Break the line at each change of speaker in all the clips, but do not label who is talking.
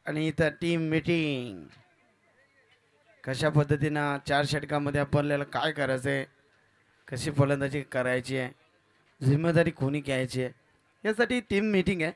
आणि इथं team meeting कशा पद्धतीनं 4 षटकामध्ये आपल्याला काय करायचंय, कशी फलंदाजी करायची आहे, जिम्मेदारी कोणी घ्यायची आहे, यासाठी टीम मीटिंग आहे.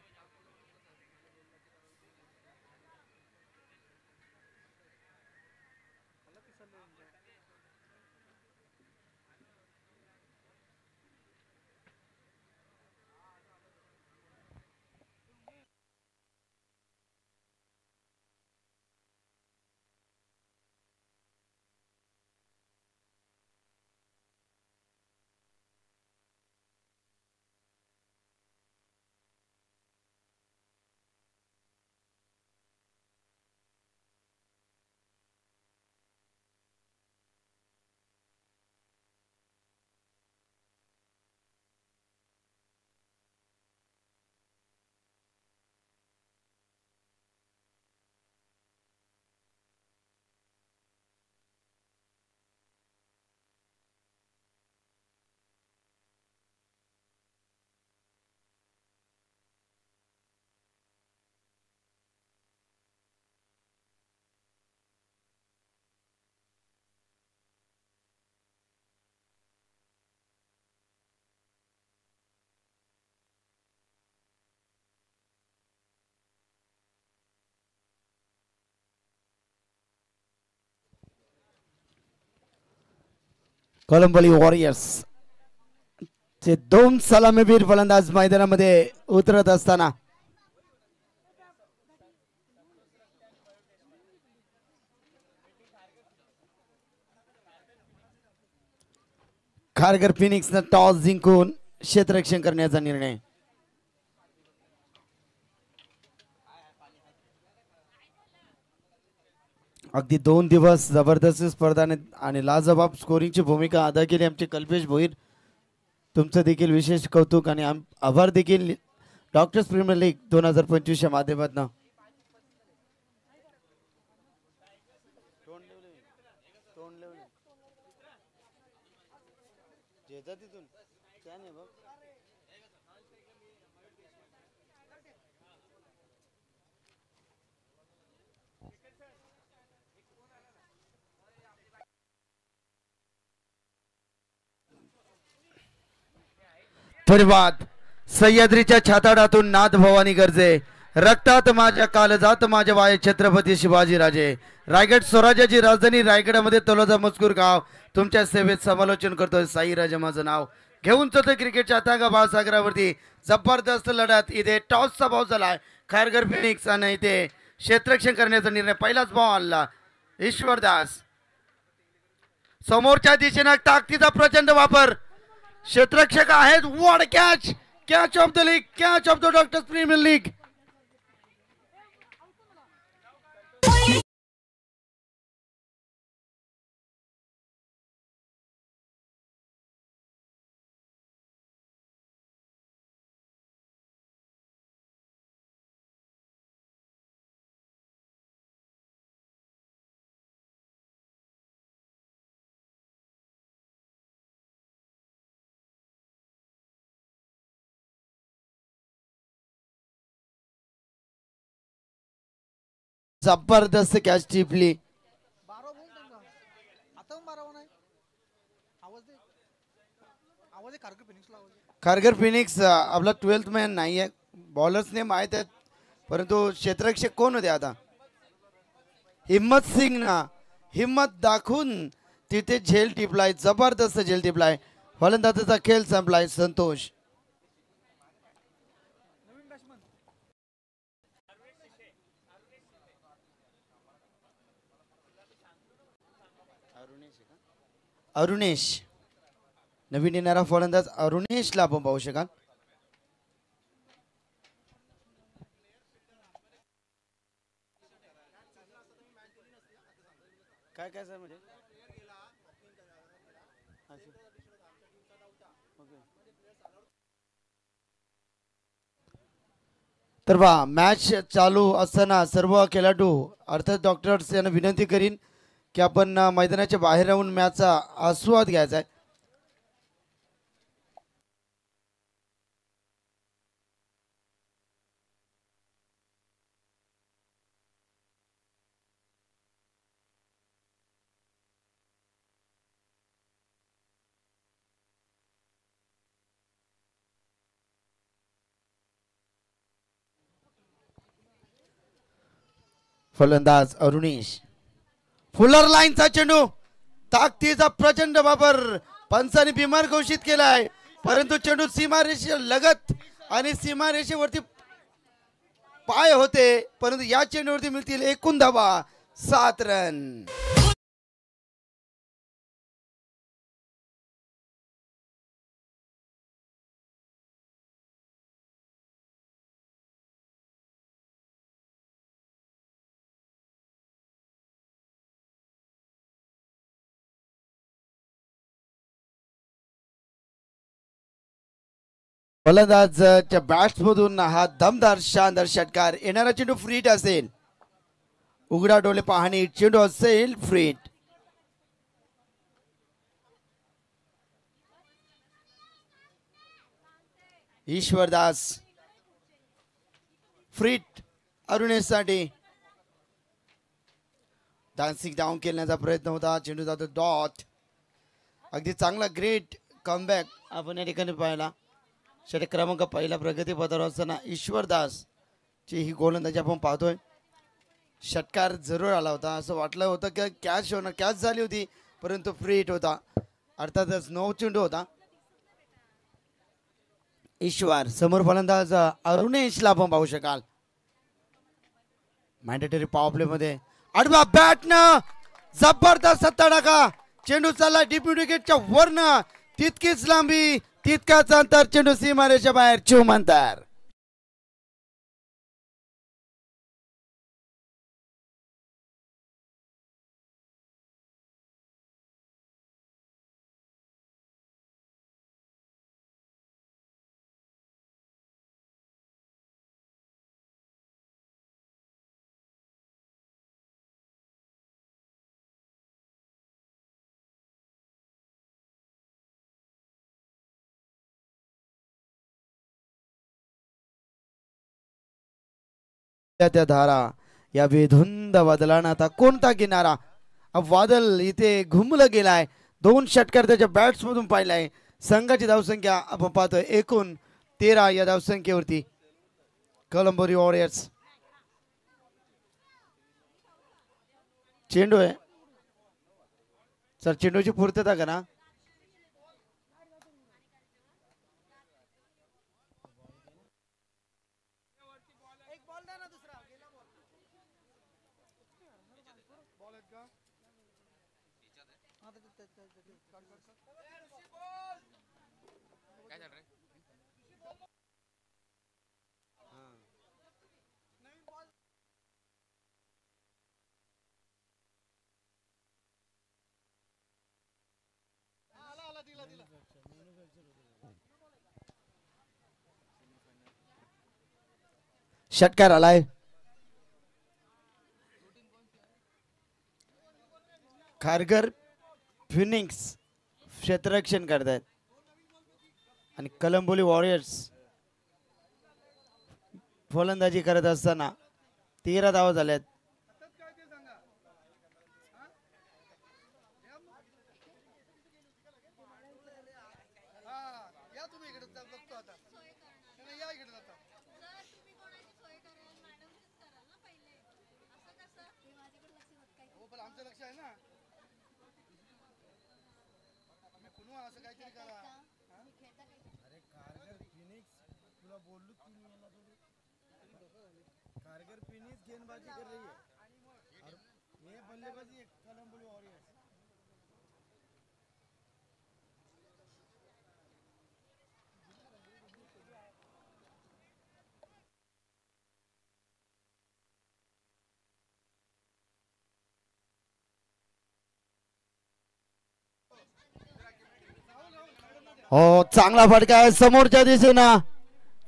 कोलंबोली वॉरियर्स चे 2 सलामीवीर फलंदाज मैदानामध्ये उतरत असताना खारघर फिनिक्सनं टॉस जिंकून क्षेत्ररक्षण करण्याचा निर्णय. अगदी 2 दिवस जबरदस्त स्पर्धाने आणि लाजवाब स्कोरिंगची भूमिका अदा केली आमचे कल्पेश भोईर. तुमचं देखील विशेष कौतुक आणि आभार देखील डॉक्टर्स प्रीमियर लीग 2025 च्या माध्यमातून. धन्यवाद. सह्याद्रीच्या छाताडातून नाथ भवानी गर्जे, रक्तात माझ्या कालजात माझ्या वाय छत्रपती शिवाजी राजे. रायगड स्वराज्याची राजधानी रायगडामध्ये तलोजा मजकूर गाव तुमच्या सेवेत समालोचन करतोय. साई राजा माझं नाव घेऊन जातो क्रिकेटच्या तागा महासागरावरती. जबरदस्त लढत इथे टॉसचा भाव झालाय. खारघर फिनिक्स आणि इथे क्षेत्ररक्षण करण्याचा निर्णय. पहिलाच भाव आणला ईश्वरदास. समोरच्या दिशेने ताकदीचा प्रचंड वापर. क्षेत्ररक्षक आहेत. वॉड catch, catch of the league, catch of the doctors premier league. जबरदस्त कॅच टिपली. खारघर फिनिक्स आपला 12th मॅन नाही आहे. बॉलर्स ने माहित आहेत, परंतु क्षेत्ररक्षक कोण होते आता. हिम्मत सिंग ना हिम्मत दाखवून तिथे झेल टिपलाय. जबरदस्त झेल टिपलाय. फलंदाजाचा खेळ संपलाय. संतोष अरुणेश नवीन येणारा फलंदाज अरुणेशला आपण पाहू शकाल. काय काय सर म्हणजे तर बा मॅच चालू असताना सर्व खेळाडू अर्थात डॉक्टर्स यांना विनंती करीन की आपण मैदानाच्या बाहेर राहून मॅचचा आस्वाद घ्यायचा आहे. फलंदाज अरुणेश. फुलर लाईनचा चेंडू, ताकदीचा प्रचंड वापर, पंचाने बिमार घोषित केलाय, परंतु चेंडू सीमारेषे लगत आणि सीमारेषेवरती पाय होते, परंतु या चेंडूवरती मिळतील एकूण धावा 7 रन. फलंदाजच्या बॅट्समधून हा दमदार शानदार षटकार. येणारा चेंडू फ्रीट असेल. उघडा डोळे पाहणे, चेंडू असेल फ्रीट. ईश्वरदास फ्रीट अरुणेश साठी. डान्सिंग डाऊन केल्याचा प्रयत्न होता, चेंडू जातो डॉट. अगदी चांगला ग्रेट कमबॅक आपण या ठिकाणी पाहिला. षटक क्रमांक पहिला प्रगती पथावर असताना ईश्वरदास ची ही गोलंदाजी आपण पाहतोय. षटकार जरूर आला होता, असं वाटलं होतं की कॅच होणार, कॅच झाली होती, परंतु फ्री हिट होता. अर्थातच 9 चेंडू होता. ईश्वर समोर फलंदाज अरुणेशला आपण पाहू शकाल. मॅन्डेटरी पॉवर प्ले मध्ये आडवा बॅटनं जबरदस्त तडाखा. चेंडू चालला डीप विकेटच्या वरनं, तितकीच लांबी तितकाच अंतर, चेंडू सीमारेषा बाहेर 54 अंतर. त्या धारा या वेधुंद वादळानं आता कोणता किनारा. वादळ इथे घुमलं गेलाय. 2 षटकार त्याच्या बॅट्स मधून पाहिलाय. संघाची धावसंख्या आपण पाहतोय एकूण 13. या धावसंख्येवरती कलंबोरी वॉरियर्स. चेंडू आहे सर, चेंडूची पूर्तता करा. षटकार आलाय. खारघर फिनिक्स क्षेत्ररक्षण करतायत आणि कलंबोली वॉरियर्स फलंदाजी करत असताना 13 धावा झाल्यात. कारगर फिनिक्स गेंदबाजी कर रही है और ये बल्लेबाजी कलंबोली वॉरियर्स. हो, चांगला फटका आहे समोरच्या दिशेनं.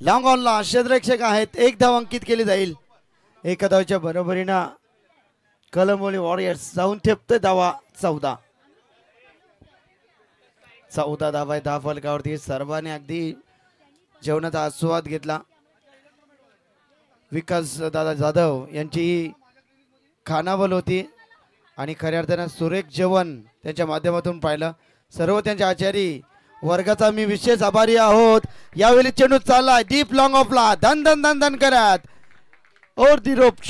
लॉंग ऑनला क्षेत्ररक्षक आहेत. 1 धाव अंकित केली जाईल. 1 धावच्या बरोबरीनं कलंबोली वॉरियर्स जाऊन ठेपते धावा 14. 14 धावा 10 फलकावरती. सर्वांनी अगदी जेवणाचा आस्वाद घेतला. विकास दादा जाधव यांची खानावळ होती आणि खऱ्या अर्थानं सुरेख जेवण त्यांच्या माध्यमातून पाहिलं. सर्व त्यांच्या आचारी वर्गाचा मी विशेष आभारी आहोत. यावेळी चेंडू चालला डीप लॉंग ऑफला, धन धन धन धन करत और दी रोप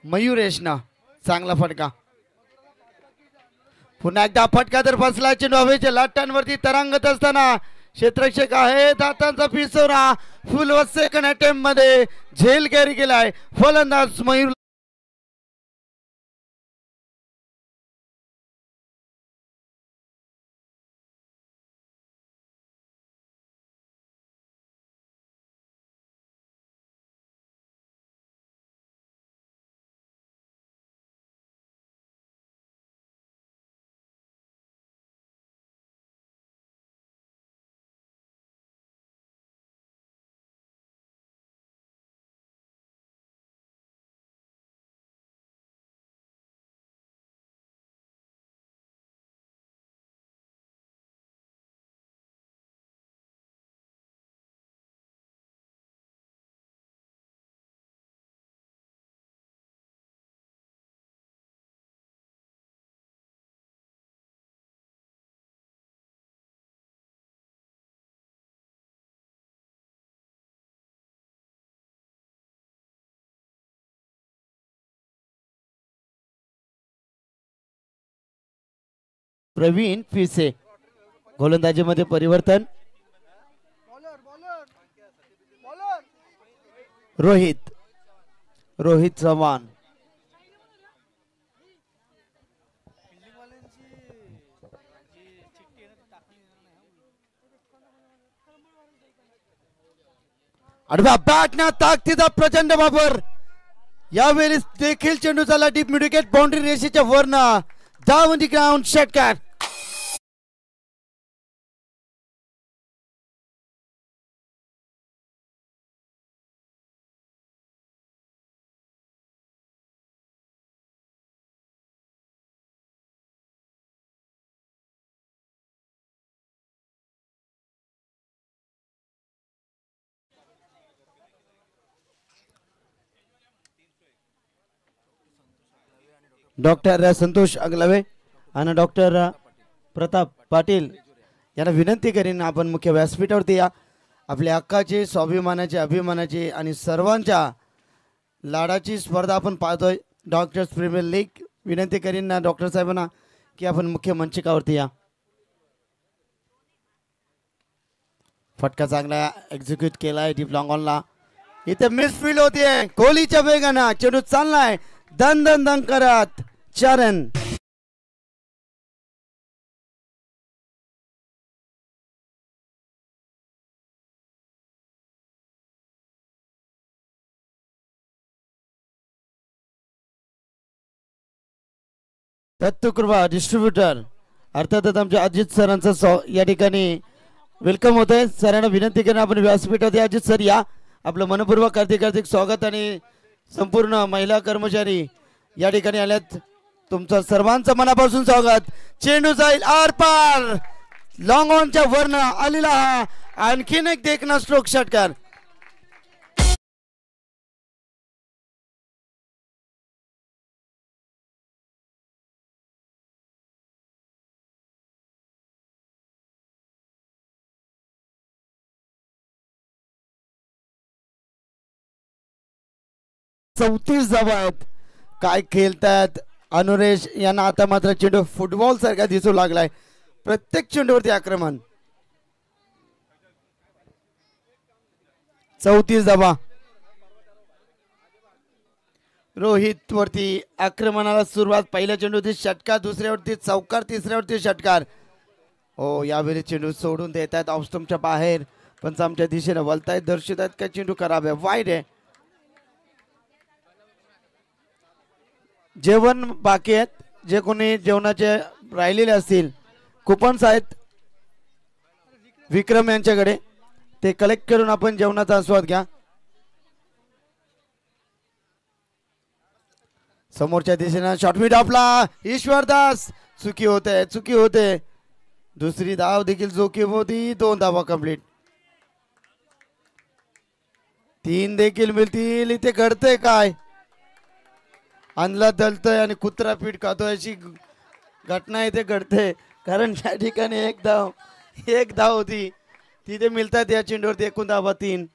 मयुरेश ना चांगला फटका. पुन्हा एकदा फटका तर बसला. चेंडू हवेच्या लाटांवरती तरंगत असताना क्षेत्ररक्षक आहेत हातांचा पिसोरा. फुल व सेकंड अटेम्प्ट मध्ये झेल कॅरी केलाय फलंदाज मयूर. प्रवीण पिसे गोलंदाजीमध्ये परिवर्तन. रोहित रोहित चव्हाण. आडव्या बॅटना ताकदीचा प्रचंड वापर. यावेळी देखील चेंडू झाला डीप मिड विकेट बाउंड्री रेषेच्या वरना. डाऊन द ग्राउंड षटकार. डॉक्टर संतोष अगलावे आणि डॉक्टर प्रताप पाटील यांना विनंती करीन आपण मुख्य व्यासपीठावरती या. आपल्या हक्काची स्वाभिमानाची अभिमानाची आणि सर्वांच्या लाडाची स्पर्धा आपण पाहतोय डॉक्टर्स प्रीमियर लीग. विनंती करीन ना डॉक्टर साहेबांना की आपण मुख्य मंचिकावरती या. फटका चांगला एक्झिक्यूट केलाय डीप लॉंग ऑनला. इथे मिसफील्ड होतीये कोहलीच्या वेगानं. चेंडू चाललाय दन दन दन करत. 4 रन. दत्तकृपा डिस्ट्रीब्युटर अर्थातच आमच्या अजित सरांचं या ठिकाणी वेलकम होत आहे. सरांना विनंती करून आपण व्यासपीठावरती अजित सर या. आपलं मनपूर्वक हार्दिक स्वागत. आणि संपूर्ण महिला कर्मचारी या ठिकाणी आल्यात. तुमचं सर्वांचं मनापासून स्वागत. चेंडू जाईल आर पार. लॉंग ऑनच्या वरनं आलेला हा आणखीन एक देखना स्ट्रोक षटकार. चौतीस धावा आहेत. काय खेळतात अनुरेश यांना. आता मात्र चेंडू फुटबॉल सारखा दिसू लागलाय. प्रत्येक चेंडूवरती आक्रमण. 34 धावा. रोहित वरती आक्रमणाला सुरुवात. पहिल्या चेंडूवरती षटकार, दुसऱ्यावरती चौकार, तिसऱ्यावरती षटकार. हो यावेळी चेंडू सोडून देत आहेत ऑफ स्टंपच्या बाहेर. पण आमच्या दिशेने वळतायत दर्शवत आहेत का चेंडू खराब आहे वाईट आहे. जेवण बाकी आहेत. जे कोणी जेवणाचे राहिलेले असतील कुपन्स आहेत विक्रम यांच्याकडे. ते कलेक्ट करून आपण जेवणाचा आस्वाद घ्या. समोरच्या दिशेने शॉट मिड आपला ईश्वरदास. चुकी होते. दुसरी धाव देखील जोखीम होती. 2 धावा कंप्लीट. 3 देखील मिळतील. इथे घडतंय काय. आणला दलतोय आणि कुत्रा पीठ खातोय अशी घटना इथे घडते. कारण त्या ठिकाणी एक धाव होती. तिथे मिळतात या चेंडूवरती एकूण धावा 3.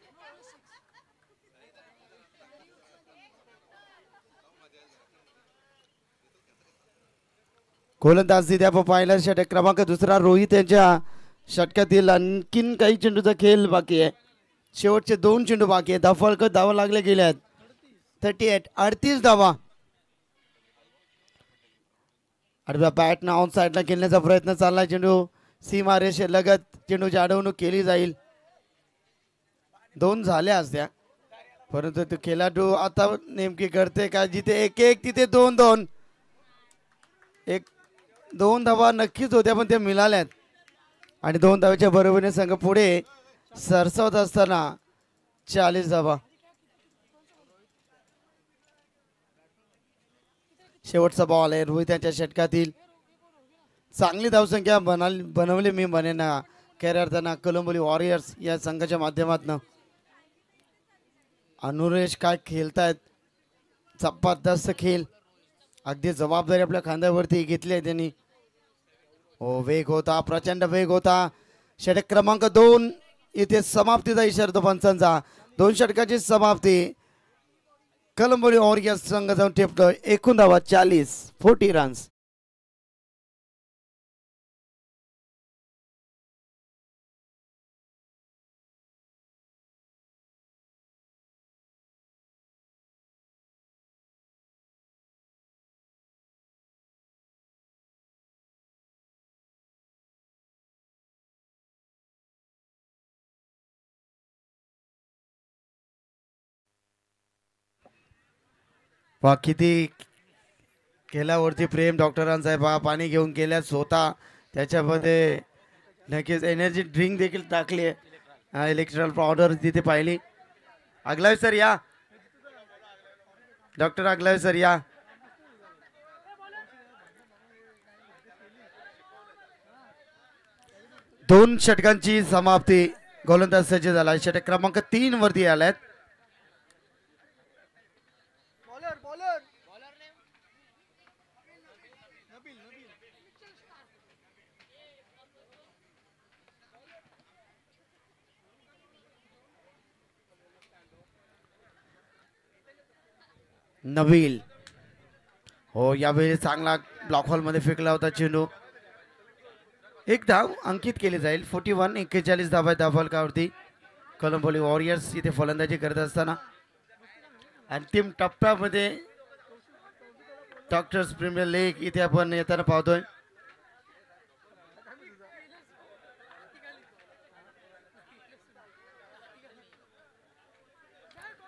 गोलंदाज तिथे आपण पाहिला षटक क्रमांक दुसरा रोहित यांच्या षटकातील आणखीन काही चेंडूचा खेळ बाकी आहे. शेवटचे 2 चेंडू बाकी आहे. धावफलक धावा लागले गेल्यात 38 38 धावा. आडव्या बॅटनं ऑन साईडला खेळण्याचा प्रयत्न चाललाय. चेंडू सीमा रेषे लगत चेंडूची अडवणूक केली जाईल. 2 झाल्या असत्या परंतु तो खेळाडू आता नेमकी करते का जिथे 1-1 तिथे 2-2. 2 धावा नक्कीच होत्या पण त्या मिळाल्यात आणि 2 धावाच्या बरोबरीने संघ पुढे सरसावत असताना 40 धावा. शेवटचा बॉल आहे रोहित यांच्या षटकातील. चांगली धावसंख्या बनवली मी म्हणेन कॅरियर कोलंबोली वॉरियर्स या संघाच्या माध्यमातून. अनुरेश काय खेळतायत जबरदस्त खेळ. अगदी जबाबदारी आपल्या खांद्यावरती घेतली आहे त्यांनी. हो वेग होता प्रचंड वेग होता. षटक क्रमांक 2 इथे समाप्तीचा इशारा तो पंचांचा. 2 षटकाची समाप्ती. कोलंबोली वॉरियर्स संघ जाऊन टिपतो. एकूण धावा 40 रन्स. वा किती खेळावरती प्रेम डॉक्टरांचा आहे. पाणी घेऊन गेल्यात स्वतः. त्याच्यामध्ये नक्कीच एनर्जी ड्रिंक देखील टाकली आहे. इलेक्ट्रॉल पावडर तिथे पाहिली. अगलावी सर या. डॉक्टर अगलावी सर या. दोन षटकांची समाप्ती. गोलंदाज सज्ज झाला. षटक क्रमांक 3 वरती आल्यात. नबील हो यावेळी चांगला ब्लॉक हॉल मध्ये फेकला होता चेंडू. एक धाव अंकित केली जाईल. 41 धावा धावफलकावरती. कोलंबोली वॉरियर्स इथे फलंदाजी करत असताना अंतिम टप्प्यामध्ये डॉक्टर्स प्रीमियर लीग इथे आपण येताना पाहतोय.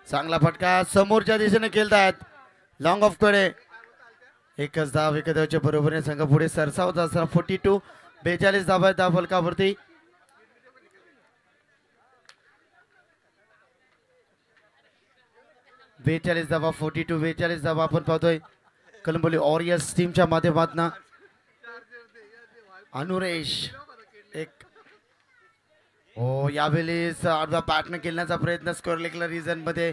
चांगला फटका समोरच्या दिशेने खेळतायत. लॉंग ऑफ कडे. एकच धाव एका धावच्या बरोबरीने संघ पुढे सरसावत असताना 42 धावा धावफलकावरती. बेचाळीस धावा 42 धावा आपण पाहतोय कोलंबोली वॉरियर्स टीमच्या माध्यमातून. अनुरेश एक हो यावेळी आडवा बॅटने खेळण्याचा प्रयत्न स्कोर लेगला रिजन मध्ये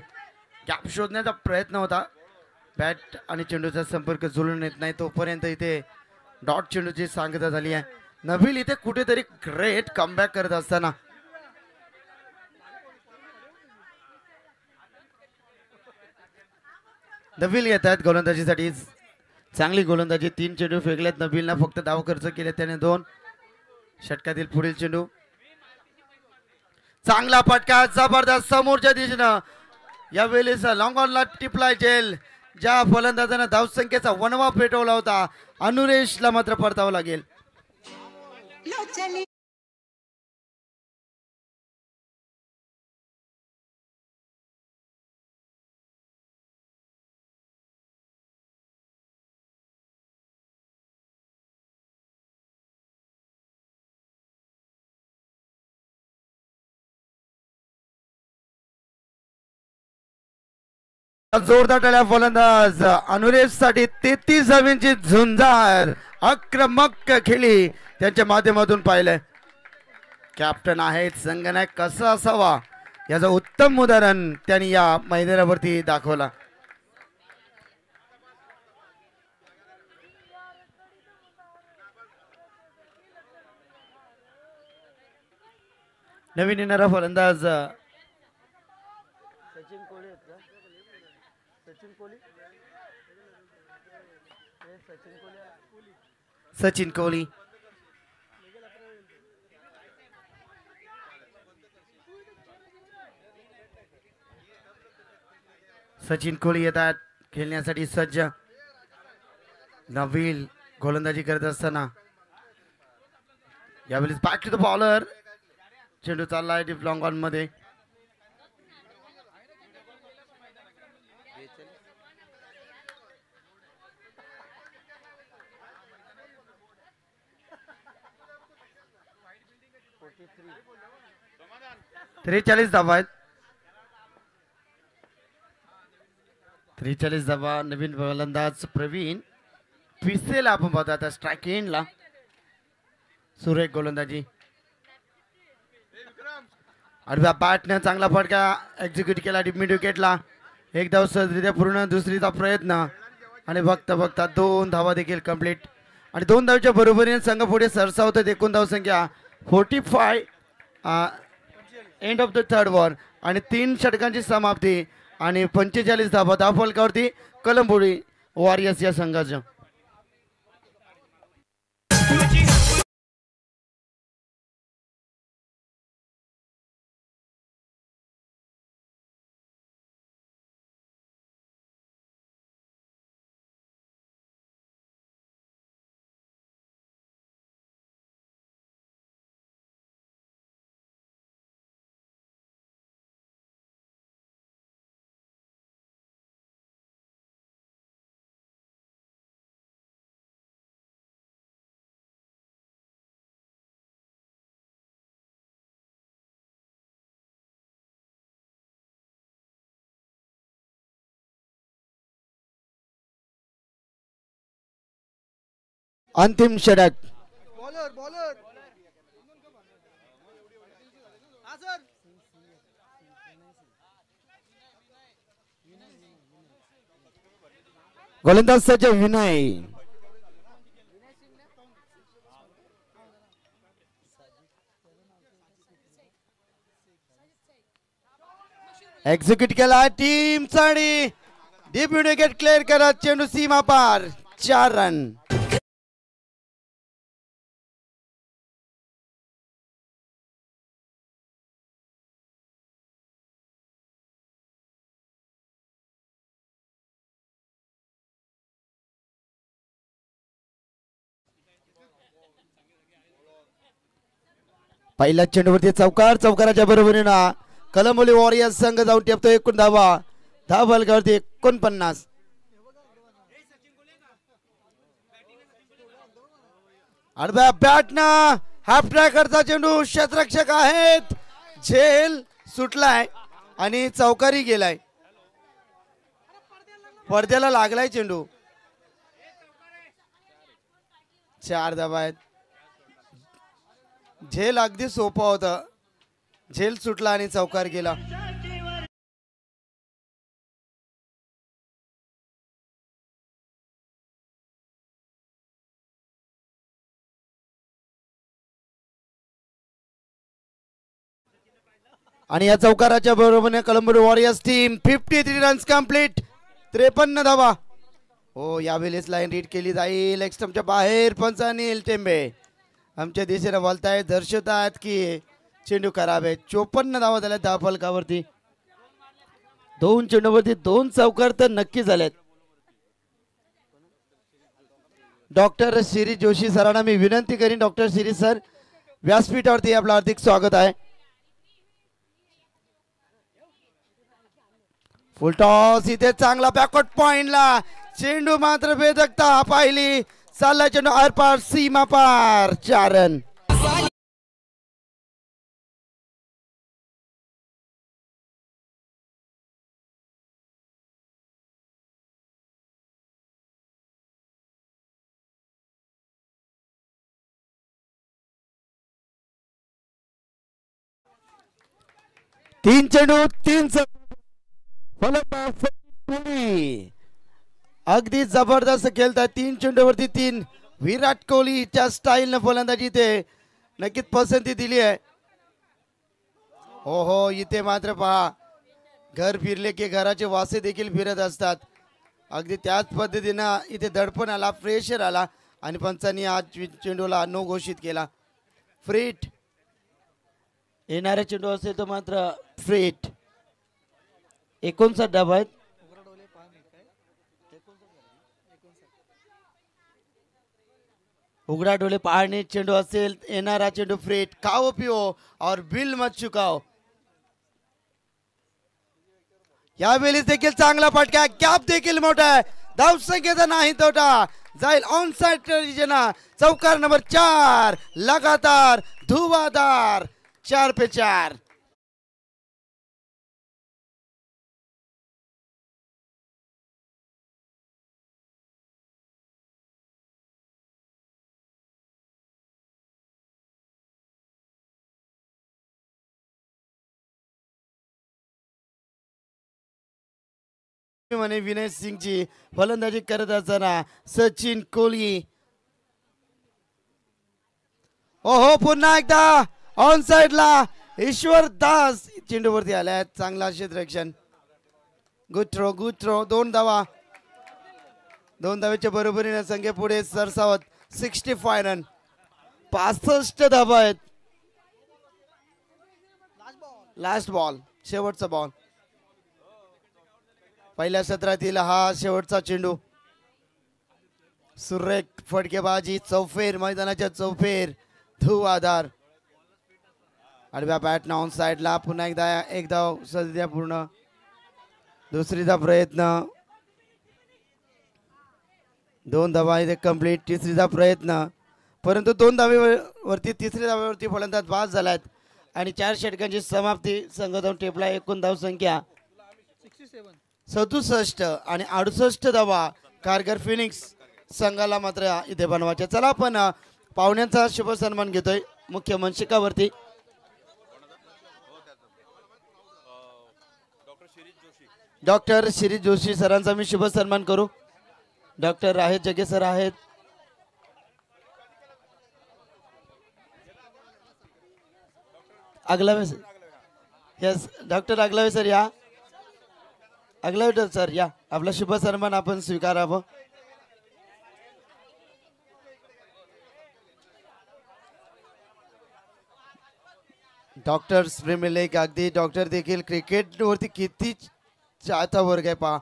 गॅप शोधण्याचा प्रयत्न होता. बॅट आणि चेंडूचा संपर्क जुळून येत नाही तोपर्यंत इथे डॉट चेंडूची सांगता झाली आहे. नबील इथे कुठेतरी ग्रेट कमबॅक करत असताना नबील येत आहेत गोलंदाजीसाठी. चांगली गोलंदाजी. 3 चेंडू फेकलेत नबीलला. फक्त धाव खर्च केले त्याने 2. षटकातील पुढील चेंडू. चांगला फटका जबरदस्त समोरच्या दिशेनं. यावेळी लॉंग ऑनला टिपलाय जेल. ज्या फलंदाजानं धावसंख्येचा वणवा पेटवला होता अनुरेशला मात्र परतावं लागेल. जोरदार टाळ्या फलंदाज अनुरेश साठी. 33 धावांची झुंजार. आक्रमक खेळी त्यांच्या माध्यमातून पाहिलंय. कॅप्टन आहेत संघनायक कसा असावा याचं उत्तम उदाहरण त्यांनी या मैदानावरती दाखवला. नवीन येणारा फलंदाज सचिन कोहली आहेत का? सचिन कोहली सचिन कोहली. सचिन कोहली येतात खेळण्यासाठी सज्ज. नवील गोलंदाजी करत असताना यावेळी बॅक टू द बॉलर. चेंडू चाललाय डीप लॉंग ऑन मध्ये. त्रेचाळीस धावा आहेत. 43 धावा. नवीन गोलंदाज प्रवीण पिसेला आपण पाहतो आता स्ट्राईक एंडला. सुरेख गोलंदाजी. आडव्या बॅटने चांगला फटका एक्झिक्यूट केला डीप मिड विकेटला. एक धाव सहजरित्या पूर्ण. दुसरीचा प्रयत्न आणि बघता बघता 2 धावा देखील कंप्लीट आणि 2 धावच्या बरोबरीने संघ पुढे सरसावतात. एकूण धाव संख्या 45 end of the third over आणि 3 षटकांची समाप्ती आणि 45 धावा फलकावरती कलंबोडी वॉरियर्स या संघाच्या. अंतिम षटक. गोलंदाज सज्ज विनय. एक्झिक्यूट केला टीम साठी. डीप मिड विकेट क्लिअर करत चेंडू सीमा पार. 4 रन. पहिल्या चेंडूवरती चौकार. चौकाराच्या बरोबरीनं कलंबोली वॉरियर्स संघ जाऊन टेपतो. एकूण धावा फलकावरती 49. आडव्या बॅटनं हाफ ट्रॅकरचा चेंडू. क्षेत्ररक्षक आहेत. झेल सुटलाय आणि चौकारी गेलाय. पडद्याला लागलाय चेंडू. 4 धावा आहेत. झेल अगदी सोपा होता. झेल सुटला आणि चौकार गेला. आणि या चौकाराच्या बरोबरीने कलंबोडी वॉरियर्स टीम 53 रन्स कंप्लीट. 53 धावा. हो यावेळेस लाईन रीड केली जाईल. एक्स्टम्पच्या बाहेर पंच अनिल टेंबे आमच्या दिशेने बोलतायत. दर्शवतात की चेंडू खराब आहे. 54 धावा झाल्या धाव फलकावरती. 2 चेंडूवरती 2 चौकार तर नक्की झालेत. डॉक्टर शिरीष जोशी सरांना मी विनंती करीन. डॉक्टर शिरीष सर व्यासपीठावरती आपलं हार्दिक स्वागत आहे. फुल टॉस इथे चांगला बॅकवर्ड पॉइंटला. चेंडू मात्र बेधकता पाहिली. चालला चेंडू आरपार सीमा पार. 4 रन. तीन चेंडू 3 फलंदाज अगदी जबरदस्त खेळतात. 3 चेंडूवरती 3. विराट कोहलीच्या स्टाईलनं फलंदाजी इथे नक्कीच पसंती दिली आहे. हो हो इथे मात्र पहा घर फिरले की घराचे वासे देखील फिरत असतात. अगदी त्याच पद्धतीनं इथे दडपण आला. प्रेशर आला आणि पंचांनी आज चेंडूला नो घोषित केला. फ्रीट येणारे चेंडू असेल तर मात्र फ्रीट. 59 धावा आहेत. उघडा डोले पहाणे चेंडू असेल. येणारा चेंडू फ्रीट. खाओ पिओ और बिल मत चुकाओ. यावेळी देखील चांगला फटका. गॅप देखील मोठा आहे. धावसंख्येचा नाही तोटा. जाईल ऑन साइड रिजना. चौकार नंबर 4 लगातार धुवाधार 4 पे 4. म्हणे विनय सिंगची फलंदाजी करत असताना सचिन कोहली. ओहो पुन्हा एकदा ऑन साइडला ईश्वर दास चेंडूवरती आलाय. चांगला क्षेत्ररक्षण. Good throw good throw. 2 धावा. 2 धावेच्या बरोबरीने संघ पुढे सरसावत. 65 रन. 65 धावा आहेत. लास्ट बॉल शेवटचा बॉल. पहिल्या सत्रातील हा शेवटचा चेंडू. सुरेख फटकेबाजी. चौफेर मैदानाच्या चौफेर धुवाधार. आडव्या बॅटनं ऑन साइडला. पुन्हा एकदा एक धाव सध्या पूर्ण. दुसरीचा प्रयत्न. 2 धावा इथे कंप्लीट. तिसरीचा प्रयत्न परंतु 2 धावेवरती तिसऱ्या धावेवरती फलंदाज बाद झालात आणि 4 षटकांची समाप्ती. संघ जाऊन टेपला. एकूण धाव संख्या 67 आणि 68 धावा कारगर फिनिक्स संघाला मात्र इथे बनवायचे. चला आपण पाहुण्यांचा शुभ सन्मान घेतोय मुख्य मंचिकावरती. डॉक्टर शिरीष जोशी सरांचा मी शुभ सन्मान करू. डॉक्टर आहेत जगे सर आहेत. अगलावे यस डॉक्टर अगलावे सर या. अगलावे सर या. आपला शुभ सन्मान आपण स्वीकारावं. डॉक्टर प्रेमी लेख अगदी डॉक्टर देखील क्रिकेट वरती किती चाहता वर्ग आहे पहा.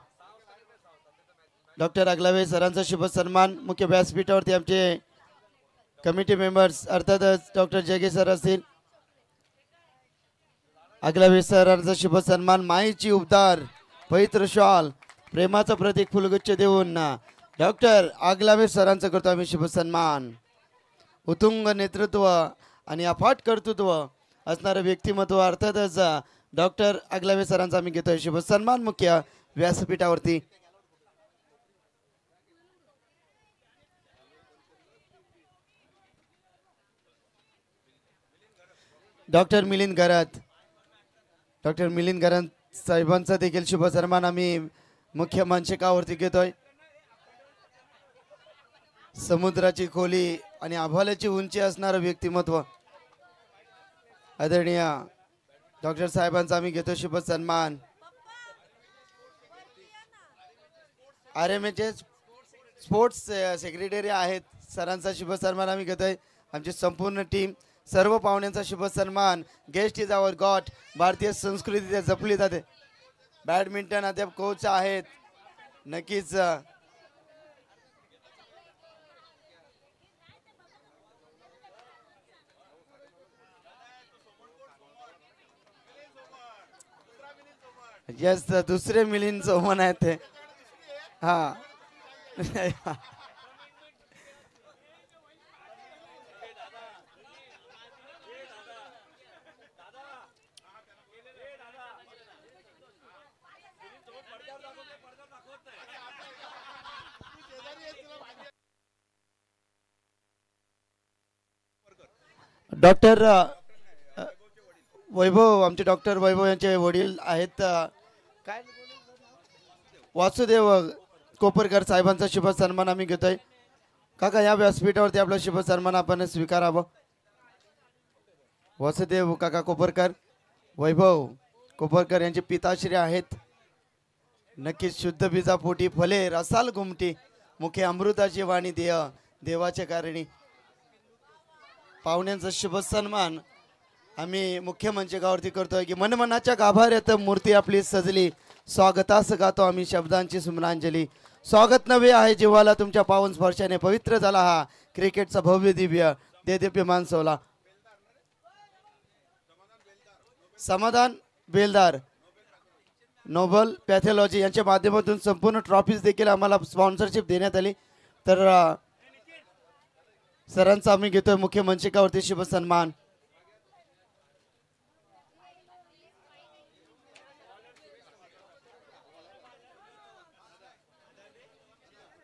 डॉक्टर अगलावे सरांचा शुभ सन्मान. मुख्य व्यासपीठावरती आमचे कमिटी मेंबर्स अर्थातच डॉक्टर जगे सर असतील. अगलावे सरांचा शुभ सन्मान. माईची उपदार पवित्र शॉल प्रेमाचं प्रतीक फुलगुच्छ देऊन डॉक्टर अगलावे सरांचा करतो आम्ही शुभ सन्मान. उत्तुंग नेतृत्व आणि अफाट कर्तृत्व असणारं व्यक्तिमत्व अर्थातच डॉक्टर अगलावे सरांचा आम्ही घेतोय शुभ सन्मान मुख्य व्यासपीठावरती. डॉक्टर मिलिंद गरात. डॉक्टर मिलिंद गरात साहेबांचा देखील शुभ सन्मान आम्ही मुख्य मंचकावरती घेतोय. समुद्राची खोली आणि आभाळाची उंची असणारं व्यक्तिमत्व आदरणीय डॉक्टर साहेबांचा आम्ही घेतो शुभ सन्मान. RMH स्पोर्ट्स सेक्रेटरी आहेत सरांचा शुभ सन्मान आम्ही घेतोय. आमची संपूर्ण टीम सर्व पाहुण्यांचा शुभ सन्मान. Guest is our god. भारतीय संस्कृती जपली जाते. बॅडमिंटन अद्याप कोच आहेत. नक्कीच यस दुसरे मिलिंद चौहान आहेत ते. हा डॉक्टर वैभव आमचे डॉक्टर वैभव यांचे वडील आहेत. काय वासुदेव कोपरकर साहेबांचा शुभ सन्मान आम्ही घेतोय. काका या व्यासपीठावरती आपला शुभ सन्मान आपण स्वीकारावं. वासुदेव काका कोपरकर वैभव कोपरकर यांचे पिताश्री आहेत. नक्कीच शुद्ध बीजा पोटी फले रसाल घुमटी मुखे अमृताची वाणी देय देवाच्या कारणी पाहुण्यांचा शुभ सन्मान आम्ही मुख्य मंचकावरती करतोय की मनमनाच्या गाभाऱ्यात मूर्ती आपली सजली स्वागतास गातो आम्ही शब्दांची सुमनांजली स्वागत नवे आहे जीवाला तुमच्या पावन स्पर्शाने पवित्र झाला हा क्रिकेटचा भव्य दिव्य देदीप्यमान सोहळा समाधान बेलदार नोबल पॅथॉलॉजी यांच्या माध्यमातून संपूर्ण ट्रॉफीज देखील आम्हाला स्पॉन्सरशिप देण्यात आली तर सरांचा आम्ही घेतोय मुख्य मंचकावरती शुभ सन्मान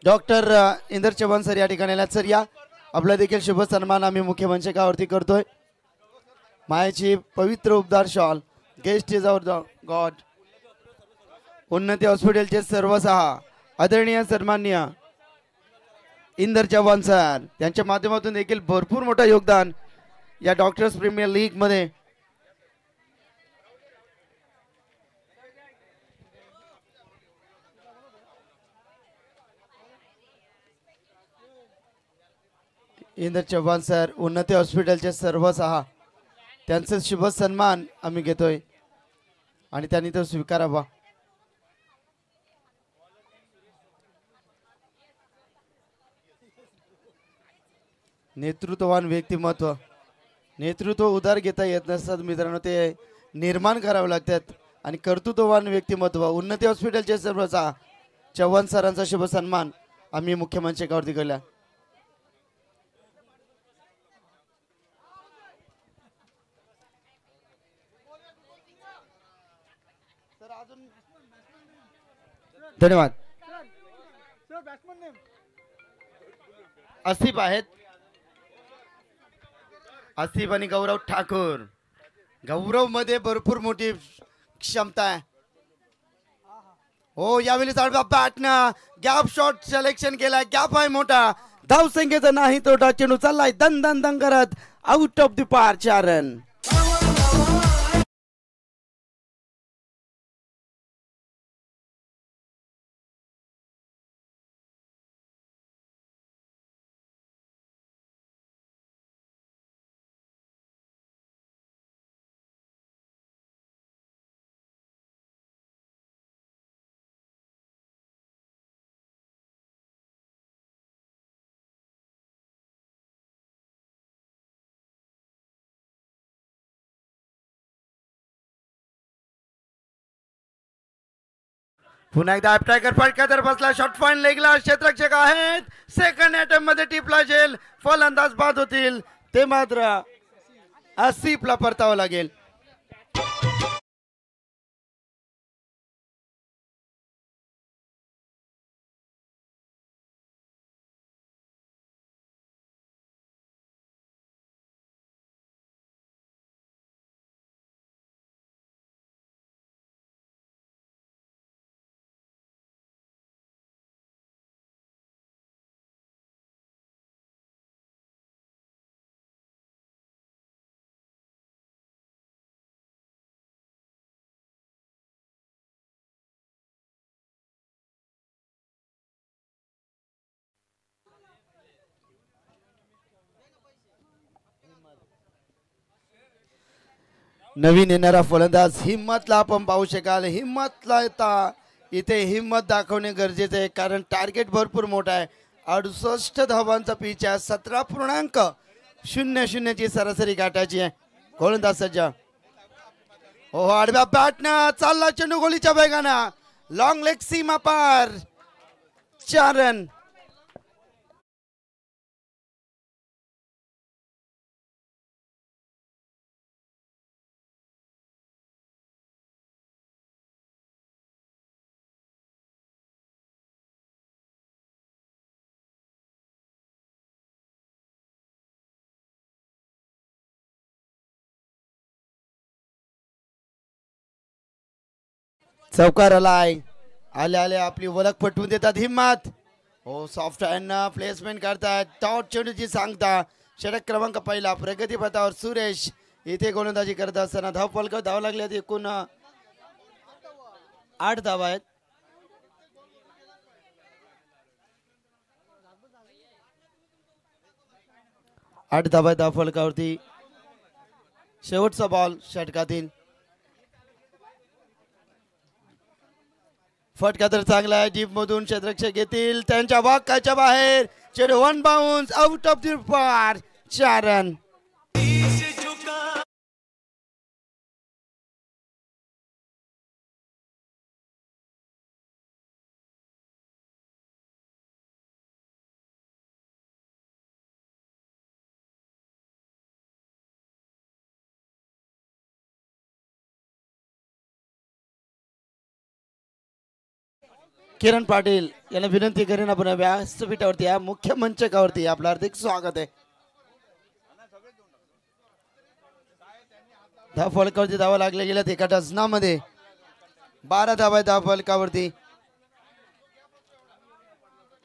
डॉक्टर इंदर चव्हाण सर या ठिकाणी आल्यात सर या आपला देखील शुभ सन्मान आम्ही मुख्य मंचकावरती करतोय मायेची पवित्र उपदार shawl guest is our God Unnati हॉस्पिटलचे सर्व 6 आदरणीय सन्माननीय इंदर चव्हाण सर त्यांच्या माध्यमातून देखील भरपूर मोठं योगदान या डॉक्टर्स प्रीमियर लीग मध्ये इंदर चव्हाण सर उन्नती हॉस्पिटलचे सर्व 6 त्यांचे शुभ सन्मान आम्ही घेतोय आणि त्यांनी तो स्वीकारावा नेतृत्ववान व्यक्तिमत्व नेतृत्व उधार घेता येत नसतात मित्रांनो ते निर्माण करावे लागतात आणि कर्तृत्ववान व्यक्तिमत्व उन्नती हॉस्पिटलचे सर्व 6 चव्हाण सरांचा शुभ सन्मान आम्ही मुख्य मंचकावरती केला धन्यवाद आसिफ आहेत आसिफ आणि गौरव ठाकूर गौरव मध्ये भरपूर मोठी क्षमता आहे हो यावेळी बॅटनं गॅप शॉट सिलेक्शन केलाय गॅप आहे मोठा धाव संख्येचा नाही तोटा चेंडू चाललाय दन दन दन करत आउट ऑफ द पार 4 रन पुन्हा एकदा टायगर फटका तर बसला शॉट पॉइंट लेगला क्षेत्ररक्षक आहेत सेकंड अटेम्प्ट मध्ये टिपला जेल फलंदाज बाद होतील ते मात्र आसिफला परतावं लागेल नवीन येणारा फलंदाज हिम्मतला आपण पाहू शकाल हिम्मतला इथे हिम्मत दाखवणे गरजेचे आहे कारण टार्गेट भरपूर मोठा आहे 68 धावांचा पिच आहे 17.00 ची सरासरी गाठायची आहे गोलंदाज सज्ज हो आडव्या बॅटनं चालला चेंडू गोलीच्या वेगानं लॉंग लेग सीमा पार 4 रन चौकार आलाय आले आले आपली ओळख पटवून देतात हिम्मत हो सॉफ्ट हँड प्लेसमेंट करतात टॉट चेंडूची सांगता षटक क्रमांक पहिला प्रगती पथावर सुरेश इथे गोलंदाजी करत असताना धाव फलक धाव लागले एकूण 8 धावा आहेत 8 धावा धाव फलकावरती. शेवटचा बॉल षटकातील. फटका तर चांगला आहे. डीप मधून क्षेत्ररक्षक घेतील त्यांच्या वाकाच्या बाहेर. चेंडू one bounce out of the पार. 4 रन. किरण पाटील यांना विनंती करेन आपण व्यासपीठावरती या मुख्य मंचकावरती आपलं हार्दिक स्वागत आहे. धाव फलकावरती धावा लागल्या गेल्यात एका डझनामध्ये. 12 धावा धाव फलकावरती.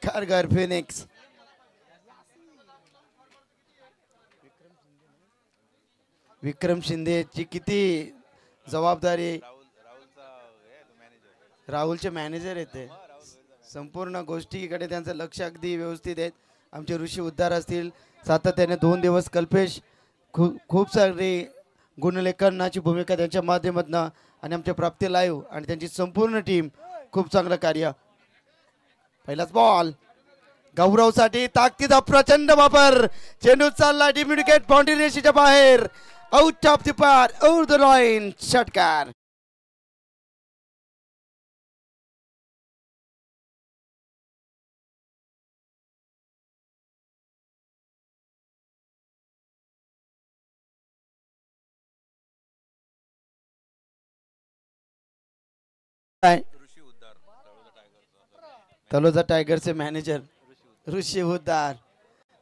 खारघर फिनिक्स. विक्रम शिंदेची किती जबाबदारी. राहुलचे मॅनेजर येते. संपूर्ण गोष्टीकडे त्यांचं लक्ष अगदी व्यवस्थित आहे. आमचे ऋषी उद्धार असतील सातत्याने 2 दिवस कल्पेश खूप सारी गुणलेखनाची भूमिका त्यांच्या माध्यमातून आणि आमच्या प्राप्ती लाईव्ह आणि त्यांची संपूर्ण टीम खूप चांगलं कार्य. पहिलाच बॉल गौरवसाठी ताकदीचा प्रचंड वापर. चेंडू चालला डीप विकेट बाउंड्री रेषेच्या बाहेर. आउट ऑफ द पार. Over the line. षटकार. तलोजा टायगरचे मॅनेजर ऋषी उद्धार.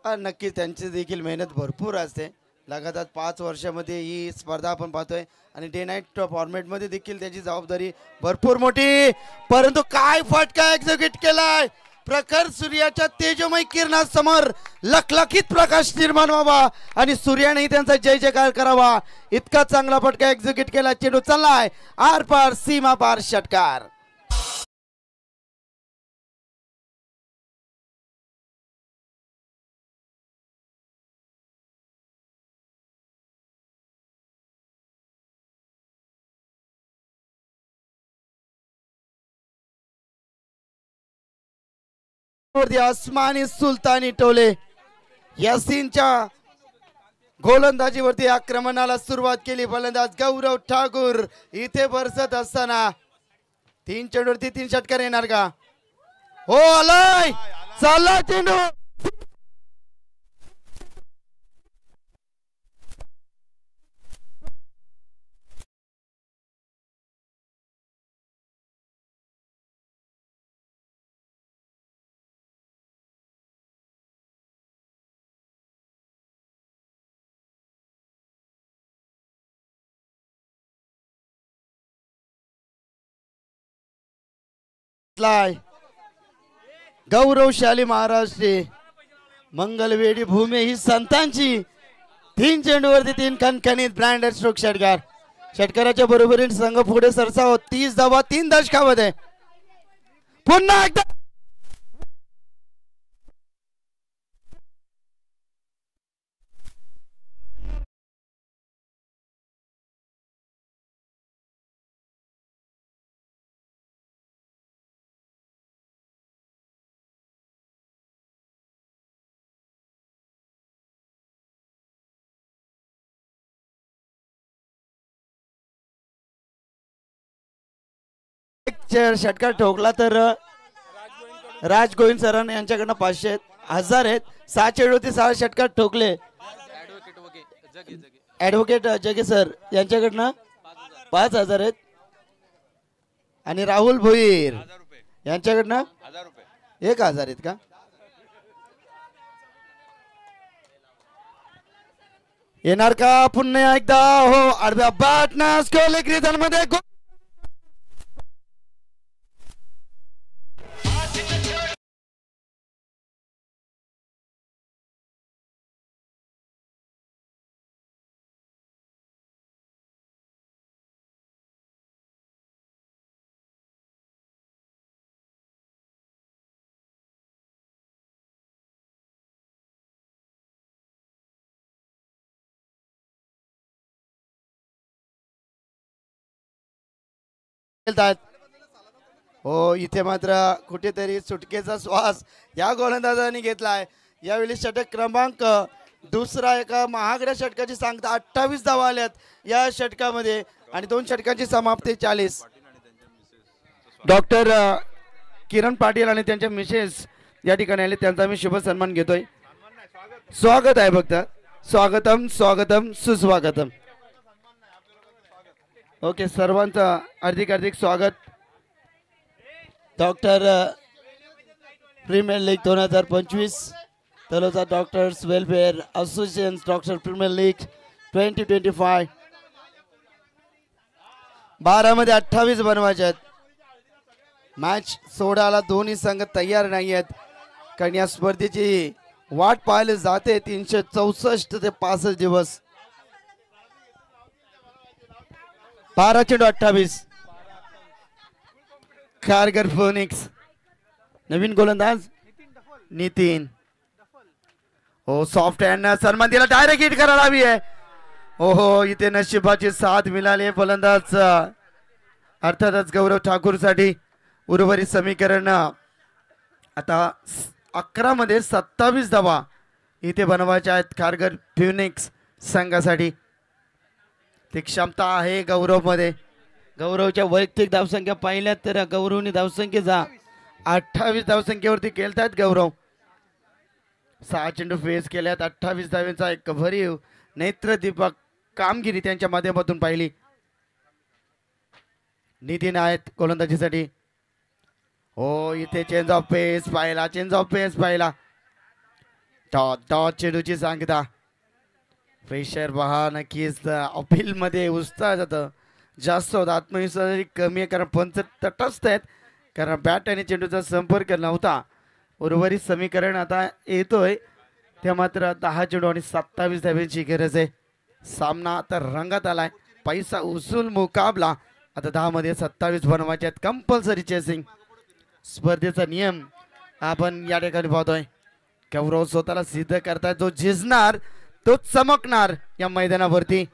नक्की त्यांची देखील मेहनत भरपूर असते. लगातार 5 वर्षामध्ये ही स्पर्धा आपण पाहतोय आणि डे नाईट फॉर्मॅटमध्ये देखील त्याची जबाबदारी भरपूर मोठी. परंतु काय फटका एक्झिक्यूट केलाय. प्रखर सूर्याच्या तेजोमय किरणासमोर लखलखीत प्रकाश निर्माण व्हावा आणि सूर्यानेही त्यांचा जय जयकार करावा इतका चांगला फटका एक्झिक्यूट केला. चेंडू चाललाय आर पार सीमा पार. षटकार. आसमानी सुलतानी टोले यासीनच्या गोलंदाजीवरती आक्रमणाला सुरुवात केली. फलंदाज गौरव ठाकूर इथे बरसत असताना 3 चेंडूवरती 3 षटकार येणार का. हो आलाय. चालला चेंडू. गौरवशाली महाराष्ट्र मंगलवेडी भूमी ही संतांची. 3 चेंडूवरती 3 खणखणीत ब्रँडेड स्ट्रोक षटकार. षटकाराच्या बरोबरीने संघ पुढे सरसाव. 30 धावा 3 दशकामध्ये. पुन्हा एकदा षटकार ठोकला तर राज गोविंद सरांनी यांच्याकडनं 500 1000 आहेत. 6 चेंडूवरती 6 षटकार ठोकले. ऍडव्होकेट जगे सर यांच्याकडनं 5000 आहेत आणि राहुल भोईर यांच्याकडनं 1000 आहेत का. येणार का पुन्हा एकदा. हो आडव्या बॅटनं स्कोअर मध्ये खेळतात. हो, इथे मात्र कुठेतरी सुटकेचा श्वास या गोलंदाजांनी घेतलाय. यावेळी षटक क्रमांक दुसरा एका महागड्या षटकाची सांगता 28 धावा आल्यात या षटकामध्ये आणि 2 षटकांची समाप्ती 40. डॉक्टर किरण पाटील आणि त्यांच्या मिसेस या ठिकाणी आले, त्यांचा मी शुभ सन्मान घेतोय. स्वागत आहे फक्त, स्वागतम स्वागतम सुस्वागतम. ओके, सर्वांचं हार्दिक हार्दिक स्वागत. Doctor premier league 2025 Taloja doctors welfare association doctor premier league 2025 12 मध्ये 28 बनवायचे आहेत. मॅच सोडायला दोन्ही संघ तयार नाही आहेत, कारण या स्पर्धेची वाट पाहायला जाते 364 ते 65 दिवस. 12 चेंडू 28. खारघर फोनिक्स नवीन गोलंदाज नितीन. हो, सॉफ्ट हँड सन्मान दिला, डायरेक्ट हिट करायला हवी आहे. हो, इथे नशिबाची साथ मिळाली फलंदाज अर्थातच गौरव ठाकूर साठी. उर्वरित समीकरण आता 11 मध्ये 27 धावा इथे बनवायच्या आहेत खारघर फ्युनिक्स संघासाठी. ती क्षमता आहे गौरव मध्ये. गौरवच्या वैयक्तिक धावसंख्या पाहिल्यात तर गौरवनी धावसंख्येचा 28 धावसंख्येवरती खेळतात. गौरव 6 चेंडू फेस केल्यात, 28 धावेचा एक भरीव नेत्रदीपक कामगिरी त्यांच्या माध्यमातून पाहिली. नितीन आहेत गोलंदाजीसाठी. हो, इथे चेंज ऑफ पेस पाहिला, चेंज ऑफ पेस पाहिला. डॉट चेंडूची सांगता. प्रेशर पहा, नक्कीच अपील मध्ये उत्साह जातं जास्त होता, आत्मविश्वास कमी आहे, कारण पंच तटस्थ आहेत, कारण बॅट आणि चेंडूचा संपर्क नव्हता. उर्वरित समीकरण आता येतोय, त्या मात्र 10 चेंडू आणि 27 धाव्यांची गरज आहे. सामना आता रंगात आलाय, पैसा उसूल मुकाबला. आता 10 मध्ये 27 बनवायचे आहेत. कंपल्सरी चेसिंग स्पर्धेचा नियम आपण या ठिकाणी पाहतोय. गौरव स्वतःला सिद्ध करताय, जो झिजणार तो चमकणार या मैदानावरती.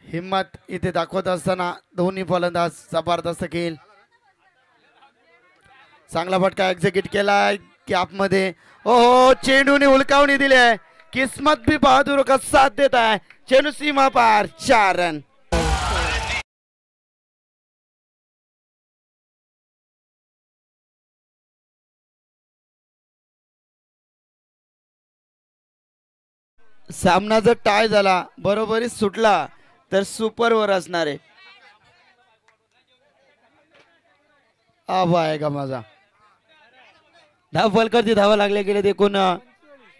हिम्मत इथे दाखवत असताना दोन्ही फलंदाज जबरदस्त खेळ. चांगला फटका एक्झिक्यूट केलाय कॅप मध्ये. हो, चेंडूने उलकावणी दिली आहे. किस्मत भी बहादूर का साथ देता है. चेंडू सीमा पार, 4 रन. सामना जर टाय झाला, बरोबरीच सुटला तर सुपर वर असणार आहे. आबा आहे का माझा. धाव फलकरती धावा लागले गेले एकूण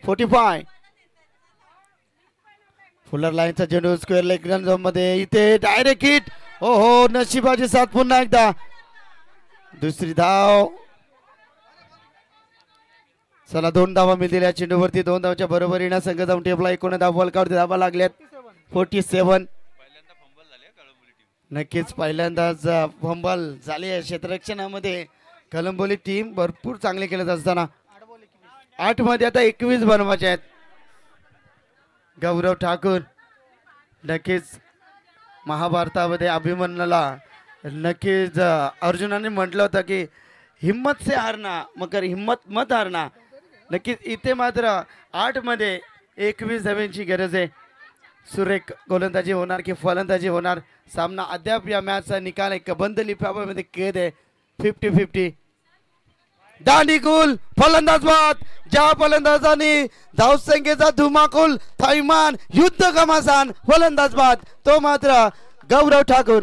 45. फुलर लाईनचा चेंडू स्क्वेअर लेग रन झोन मध्ये. इथे डायरेक्ट हिट. हो हो, नशिबाची साथ पुन्हा एकदा. दुसरी धाव. चला, 2 धावा मिळतील या चेंडूवरती. 2 धावच्या बरोबरीने संघ जाऊन टेबला एकूण धाव फलकावरती धावा लागल्यात 47. नक्कीच पहिल्यांदाच फंबल झाले क्षेत्ररक्षणामध्ये. कलंबोली टीम भरपूर चांगले खेळत असताना 8 मध्ये आता 21 बनवायचे आहेत. गौरव ठाकूर नक्कीच महाभारतामध्ये अभिमन्यूला नक्कीच अर्जुनाने म्हटलं होतं की हिम्मत से हारना मगर हिम्मत मत हारना. नक्कीच इथे मात्र 8 मध्ये 21 धावांची गरज आहे. सुरेख गोलंदाजी होणार की फलंदाजी होणार. सामना अद्याप या मॅचचा निकाल एक बंद लिफाफ्यामध्ये कैद आहे. 50-50. दांडी गुल फलंदाज बाद. ज्या फलंदाजाने धावसंख्येचा धुमाकूल थैमान युद्ध घमासान फलंदाज बाद, तो मात्र गौरव ठाकूर.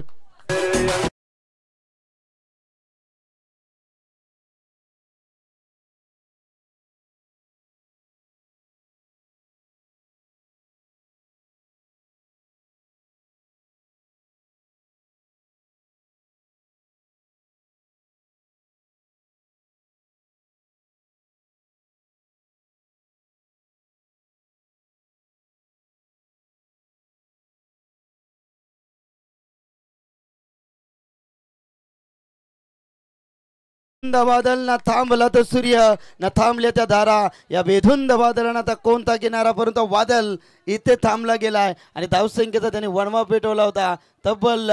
बादल ना थांबला तर सूर्य, ना थांबल्या त्या धारा. या बेधुंद वादळानं आता कोणता किनारा, परंतु वादळ इथे थांबला गेलाय आणि धावसंख्येचा त्याने वणवा पेटवला होता. तब्बल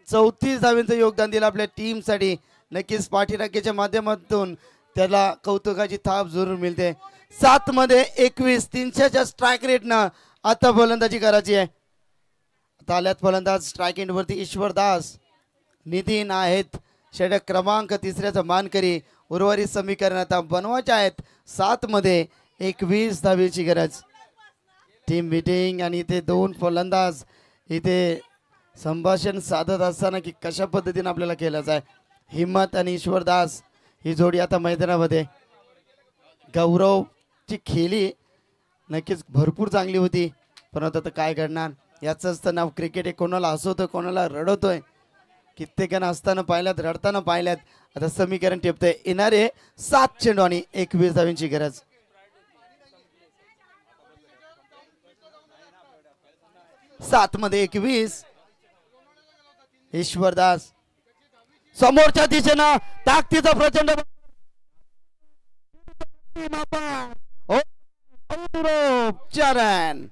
34 धावांचं योगदान दिलं आपल्या टीमसाठी. नक्कीच पाठीराखेच्या माध्यमातून त्याला कौतुकाची थाप जरूर मिळते. 7 मध्ये 21 300च्या स्ट्राईक रेटनं आता फलंदाजी करायची आहे. आता आल्यात फलंदाज स्ट्राईक एंडवरती ईश्वर दास. नितीन आहेत षटक क्रमांक 3चा मानकरी. उर्वरित समीकरण आता बनवायचे आहेत. 7 मध्ये 21 धावेची गरज. टीम मीटिंग आणि इथे 2 फलंदाज इथे संभाषण साधत असताना की कशा पद्धतीने आपल्याला केलं आहे. हिम्मत आणि ईश्वर दास ही जोडी आता मैदानामध्ये. गौरवची खेळी नक्कीच भरपूर चांगली होती, परंतु आता काय घडणार याचंच तर नाव क्रिकेट आहे. कोणाला हसवतोय कोणाला रडवतोय. कित्येकांना असताना पाहिल्यात रडताना पाहिल्यात. आता समीकरण टिपतंय. येणारे 7 चेंडू आणि 21 धावांची गरज. सात मध्ये 21 ईश्वरदास समोरच्या दिशेनं ताकदीचा प्रचंड चरण.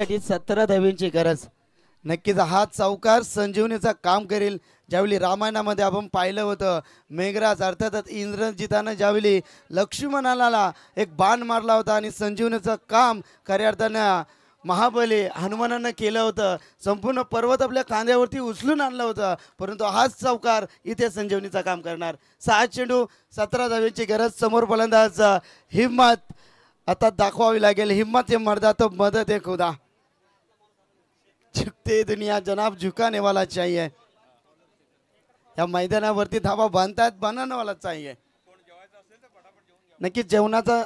साठी 17 धावांची गरज. नक्कीच हा चौकार संजीवनीचा काम करेल. ज्यावेळी रामायणामध्ये आपण पाहिलं होतं मेघराज अर्थातच इंद्रजितानं ज्यावेळी लक्ष्मणाला एक बाण मारला होता आणि संजीवनीचं काम खऱ्या अर्थानं महाबली हनुमानानं केलं होतं. संपूर्ण पर्वत आपल्या खांद्यावरती उचलून आणलं होतं, परंतु हाच चौकार इथे संजीवनीचं काम करणार. 6 चेंडू 17 धावांची गरज. समोर फलंदाज हिम्मत आता दाखवावी लागेल. हिम्मत हे मर्दा तो मदद है खुदा. झुकते दुनिया जनाब झुकाने वाला चाहिए. या मैदानावरती धावा बांधतात बनाने वाला चाहिए. नक्कीच जेवणाचा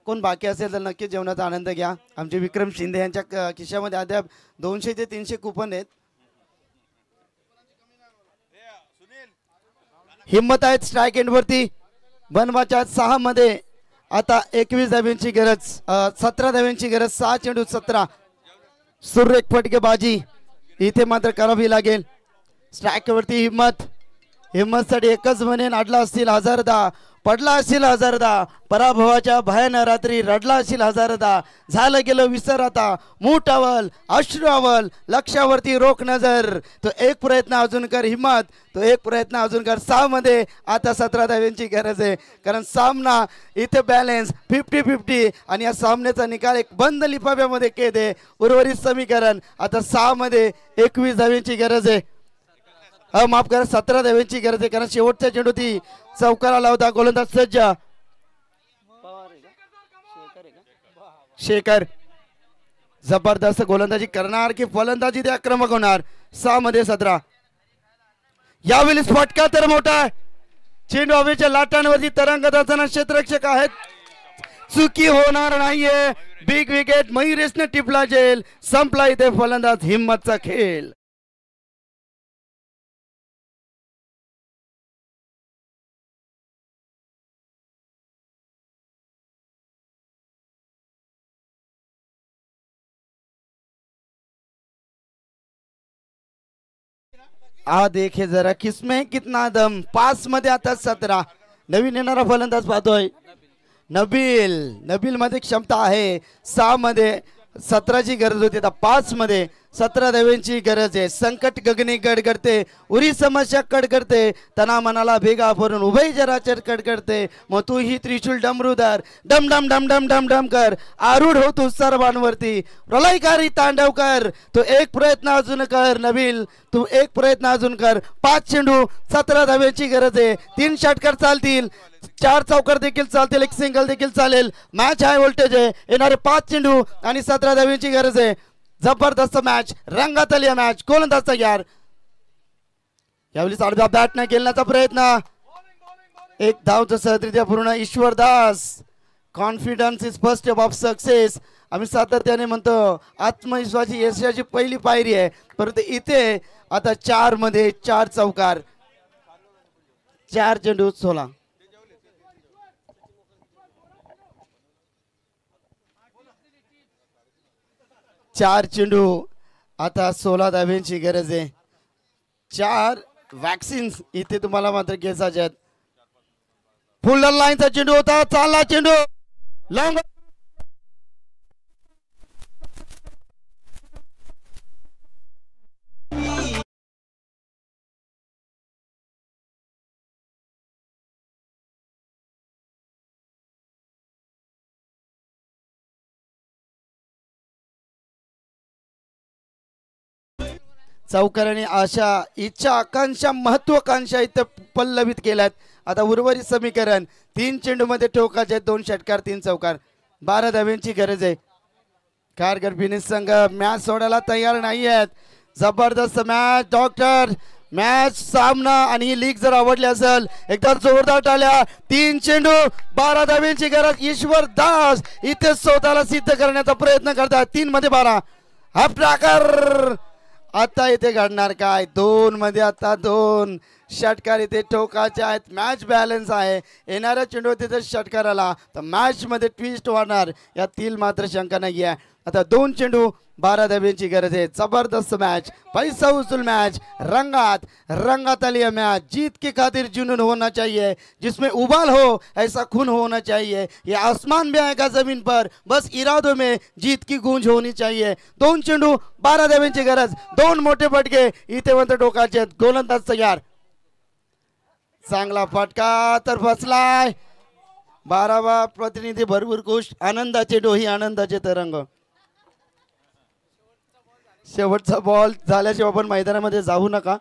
कोण बाकी असेल तर नक्कीच जेवणाचा आनंद घ्या. आमचे विक्रम शिंदे यांच्या खिशामध्ये अद्याप 200 ते 300 कुपन आहेत. हिम्मत आहेत स्ट्राईक एंडवरती. बनवाच्या 6 मध्ये आता 21 धावांची गरज. 17 धावांची गरज. 6 चेंडू 17. सुरेख फटकेबाजी इथे मात्र करावी लागेल. स्ट्राईक वरती हिम्मत. हिम्मतसाठी एकच म्हणेन अडला असतील हजारदा, पडला असेल हजारदा, पराभवाच्या भयानं रात्री रडला असेल हजारदा. झालं गेलं विसर आता मूठावल अश्रूअवल लक्षावरती रोख नजर. तो एक प्रयत्न अजून कर हिम्मत. तो एक प्रयत्न अजून कर. 6 मध्ये आता 17 धावांची गरज आहे, कारण सामना इथे बॅलन्स 50-50 आणि या सामन्याचा निकाल एक बंद लिफाफ्यामध्ये कैद आहे. उर्वरित समीकरण आता 6 मध्ये 21 धावांची गरज आहे. माफ करा 17 धावांची गरज आहे, कारण शेवटचा चेंडू ती चौकारा लावता. गोलंदाज सज्ज शेखर जबरदस्त गोलंदाजी करणार की फलंदाजी ते आक्रमक होणार. 6 मध्ये 17. यावेळी फटका तर मोठा आहे. चेंडू हवेच्या लाटांवरती तरंगत असताना क्षेत्ररक्षक आहेत. चुकी होणार नाहीये. बिग विकेट मयुरेशने टिपला जेल. संपला इथे फलंदाज हिम्मतचा खेळ. आ देखे जरा किसमें कितना दम. 5 मध्ये आता 17. नवीन येणारा फलंदाज पाहतोय नबील. नबील मध्ये क्षमता आहे. 6 मध्ये 17ची गरज होती, आता 5 मध्ये 17 धावांची गरज आहे. संकट गगनी गडगडते, उरी समस्या कडकडते, तना मनाला भेगा भरून उभय जराचर कडकडते. मग तू ही त्रिशूल डमरूदार डम डम डम डम डम डम कर. आरूढ हो तू सर्वांवरती प्रलयकारी तांडव कर. तो एक प्रयत्न अजून कर नबील. तू एक प्रयत्न अजून कर. 5 चेंडू 17 धावांची गरज आहे. 3 षटकार चालतील, 4 चौकार देखील चालतील, 1 सिंगल देखील चालेल. मॅच हाय व्होल्टेज आहे. येणारे 5 चेंडू आणि 17 धावांची गरज आहे. जबरदस्त मॅच रंगात आली मॅच. गोलंदाज तयार. यावेळी साडा बॅट न खेळण्याचा प्रयत्न. 1 धावचं सहत्रित्या पूर्ण. Ishwar Das confidence is first step of success. आम्ही सातत्याने म्हणतो आत्मविश्वासी यशाची पहिली पायरी आहे, परंतु इथे आता 4 मध्ये 4 चौकार. 4 चेंडू 16. चार चेंडू आता 16 धावांची गरज आहे. 4 वॅक्सिन्स इथे तुम्हाला मात्र घ्यायचे आहेत. फुल लाईनचा चेंडू होता, चालला चेंडू लॉंग चौकाराने आशा इच्छा आकांक्षा महत्वाकांक्षा इथं पल्लवित केल्यात. आता उर्वरित समीकरण 3 चेंडूमध्ये ठोकाचे 2 षटकार 3 चौकार 12 धाव्यांची गरज आहे. कारगर फिनिश संघ मॅच सोडायला तयार नाही आहेत. जबरदस्त मॅच डॉक्टर मॅच सामना आणि ही लीग जर आवडली असेल एकदा जोरदार टाळ्या. 3 चेंडू 12 धाव्यांची गरज. ईश्वर दास इथे स्वतःला सिद्ध करण्याचा प्रयत्न करतात. 3 मध्ये 12 हा प्रकार आता इथे घडणार काय. 2 मध्ये आता 2 षटकार इथे ठोकाचे आहेत. मॅच बॅलन्स आहे. येणाऱ्या चेंडू तिथे षटकार आला तर मॅच मध्ये ट्विस्ट होणार यातील मात्र शंका नाही आहे. आता 2 चेंडू 12 धाब्यांची गरज है. जबरदस्त मैच, पैसा वसूल मैच, रंगात आली है मैच. जीत के खातिर जुनून होना चाहिए, जिसमें उबाल हो ऐसा खून होना चाहिए. ये आसमान भी आएगा जमीन पर, बस इरादों में जीत की गूंज होनी चाहिए. 2 चेंडू 12 धाब्यांची गरज. 2 मोठे फटके इथे वंत टोकाचे. गोलंदाज तयार. चांगला फटका तर बसलाय. 12वा प्रतिनिधी भरपूर खुश. आनंदाचे डोही, आनंदाचे तरंग. शेवटचा बॉल झाल्याशिवाय आपण मैदानामध्ये जाऊ नका.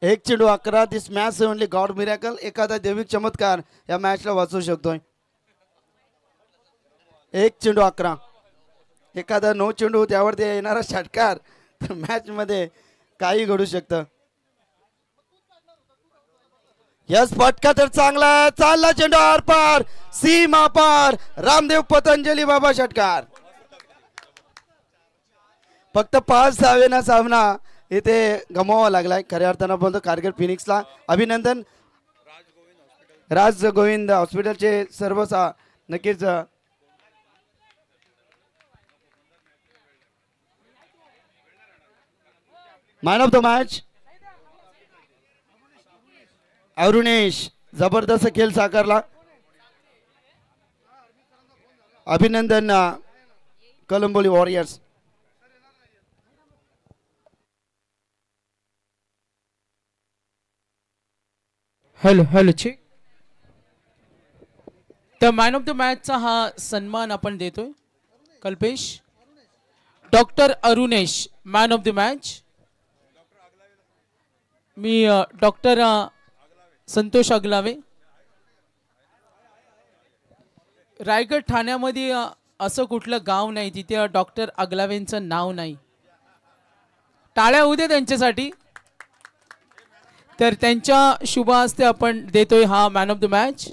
1 चेंडू 11. दिस मॅच ओनली गॉड मिरॅकल. एखादा दैविक चमत्कार या मॅचला वाचू शकतोय. 1 चेंडू 11. एखादा 9 चेंडू त्यावरती येणारा षटकार तर मॅच मध्ये काही घडू शकतं. यस फटका तर चांगला आहे. चालला चेंडू आर पार, सीमा पार. रामदेव पतंजली बाबा षटकार. फक्त 5 धावेना सामना इथे गमवावा लागलाय. खऱ्या अर्थानं बोलतो कारगिल फिनिक्सला अभिनंदन. राज गोविंद हॉस्पिटलचे सर्व नक्कीच man of the match Arunesh. जबरदस्त खेळ साकारला. अभिनंदन कलंबोली वॉरियर्स.
Hello check. तर मॅन ऑफ द मॅचचा हा सन्मान आपण देतोय. Kalpesh. Doctor Arunesh man of the match. मी डॉक्टर संतोष अगलावे. रायगड ठाण्यामध्ये असं कुठलं गाव नाही तिथे डॉक्टर अगलावेंचं नाव नाही. टाळ्या होऊ दे त्यांच्यासाठी. तर त्यांच्या शुभ हस्ते आपण देतोय हा मॅन ऑफ द मॅच.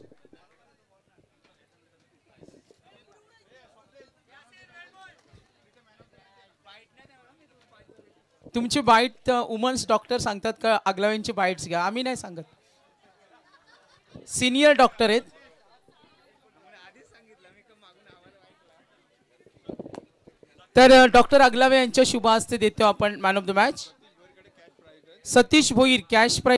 तुमची बाईट वुमन्स डॉक्टर सांगतात का अगलावेंची बाईट्स घ्या. आम्ही नाही सांगत. सिनियर डॉक्टर आहेत. तर डॉक्टर अगलावे यांच्या शुभ हस्ते देतो आपण man of the match. Satish Bhoir cash price